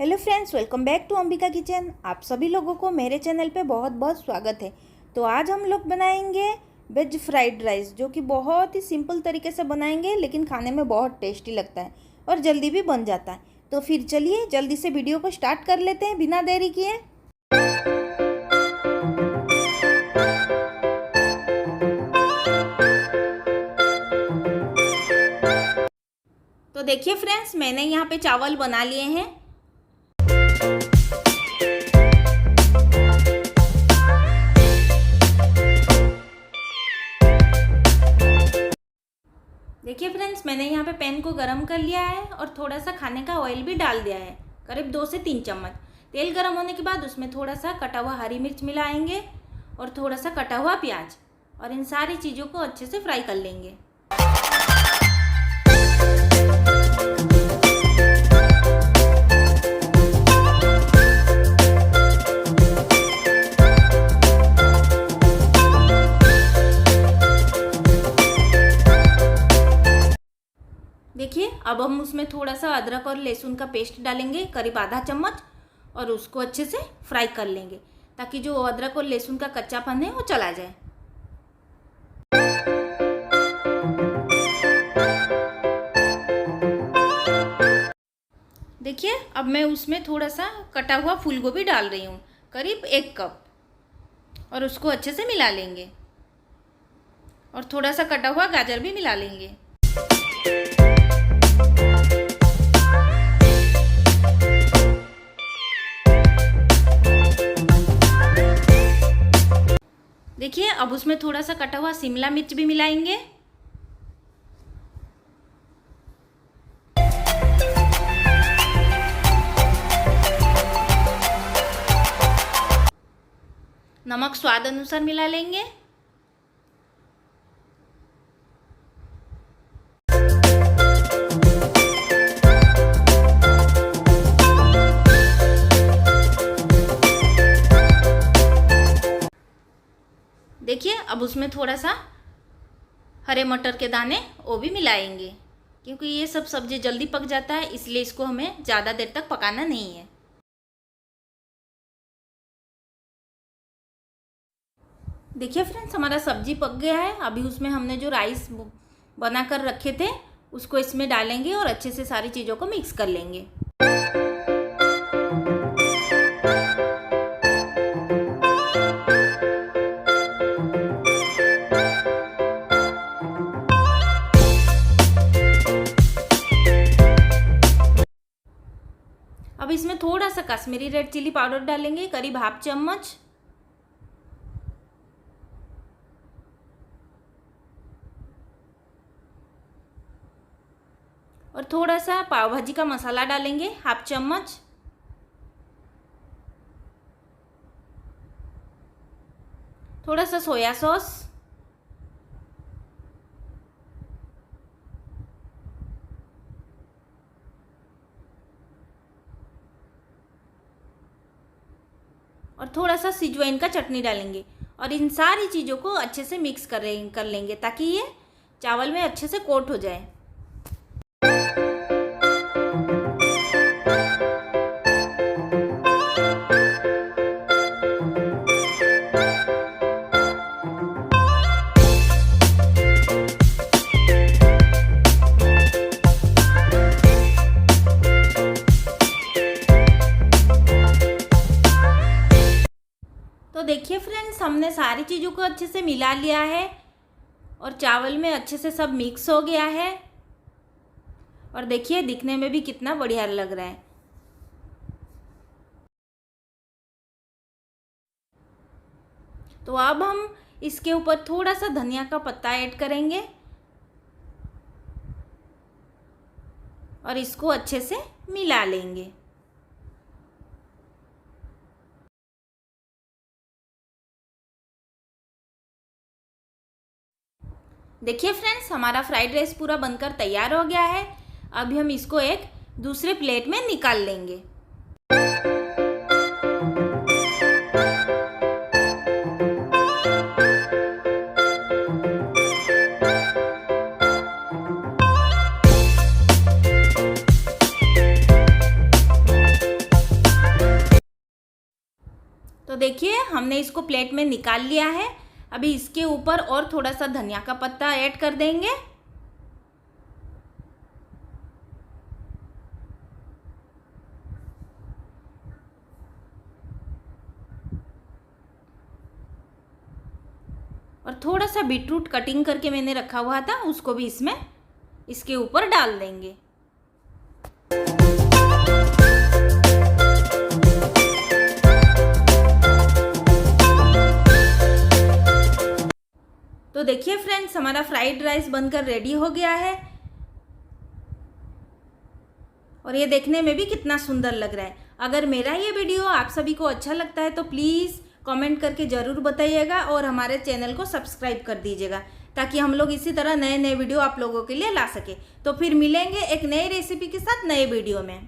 Hello friends, welcome back to Ambika kitchen. आप सभी लोगों को मेरे चैनल पे बहुत बहुत स्वागत है। तो आज हम लोग बनाएंगे वेज फ्राइड राइस, जो कि बहुत ही सिंपल तरीके से बनाएंगे, लेकिन खाने में बहुत टेस्टी लगता है और जल्दी भी बन जाता है। तो फिर चलिए जल्दी से वीडियो को स्टार्ट कर लेते हैं बिना देरी किए। तो देखिए फ्रेंड्स, मैंने यहाँ पे चावल बना लिए हैं। देखिए फ्रेंड्स, मैंने यहाँ पे पैन को गरम कर लिया है और थोड़ा सा खाने का ऑयल भी डाल दिया है, करीब 2 से 3 चम्मच। तेल गरम होने के बाद उसमें थोड़ा सा कटा हुआ हरी मिर्च मिलाएंगे और थोड़ा सा कटा हुआ प्याज, और इन सारी चीज़ों को अच्छे से फ्राई कर लेंगे। देखिए, अब हम उसमें थोड़ा सा अदरक और लहसुन का पेस्ट डालेंगे, करीब आधा चम्मच, और उसको अच्छे से फ्राई कर लेंगे ताकि जो अदरक और लहसुन का कच्चापन है वो चला जाए। देखिए, अब मैं उसमें थोड़ा सा कटा हुआ फूल गोभी डाल रही हूँ, करीब 1 कप, और उसको अच्छे से मिला लेंगे। और थोड़ा सा कटा हुआ गाजर भी मिला लेंगे। देखिए, अब उसमें थोड़ा सा कटा हुआ शिमला मिर्च भी मिलाएंगे। नमक स्वाद अनुसार मिला लेंगे। देखिए, अब उसमें थोड़ा सा हरे मटर के दाने वो भी मिलाएंगे, क्योंकि ये सब सब्जी जल्दी पक जाता है, इसलिए इसको हमें ज़्यादा देर तक पकाना नहीं है। देखिए फ्रेंड्स, हमारा सब्जी पक गया है। अभी उसमें हमने जो राइस बना कर रखे थे उसको इसमें डालेंगे और अच्छे से सारी चीज़ों को मिक्स कर लेंगे। अब इसमें थोड़ा सा कश्मीरी रेड चिली पाउडर डालेंगे, करीब ½ चम्मच, और थोड़ा सा पाव भाजी का मसाला डालेंगे, ½ चम्मच, थोड़ा सा सोया सॉस, और थोड़ा सा सिजवाइन का चटनी डालेंगे, और इन सारी चीज़ों को अच्छे से मिक्स कर लेंगे ताकि ये चावल में अच्छे से कोट हो जाए। तो देखिए फ्रेंड्स, हमने सारी चीज़ों को अच्छे से मिला लिया है और चावल में अच्छे से सब मिक्स हो गया है, और देखिए दिखने में भी कितना बढ़िया लग रहा है। तो अब हम इसके ऊपर थोड़ा सा धनिया का पत्ता ऐड करेंगे और इसको अच्छे से मिला लेंगे। देखिए फ्रेंड्स, हमारा फ्राइड राइस पूरा बनकर तैयार हो गया है। अभी हम इसको एक दूसरे प्लेट में निकाल लेंगे। तो देखिए हमने इसको प्लेट में निकाल लिया है। अभी इसके ऊपर और थोड़ा सा धनिया का पत्ता ऐड कर देंगे। और थोड़ा सा बीटरूट कटिंग करके मैंने रखा हुआ था, उसको भी इसके ऊपर डाल देंगे। तो देखिए फ्रेंड्स, हमारा फ्राइड राइस बनकर रेडी हो गया है और ये देखने में भी कितना सुंदर लग रहा है। अगर मेरा ये वीडियो आप सभी को अच्छा लगता है तो प्लीज़ कमेंट करके ज़रूर बताइएगा और हमारे चैनल को सब्सक्राइब कर दीजिएगा, ताकि हम लोग इसी तरह नए नए वीडियो आप लोगों के लिए ला सके। तो फिर मिलेंगे एक नई रेसिपी के साथ नए वीडियो में।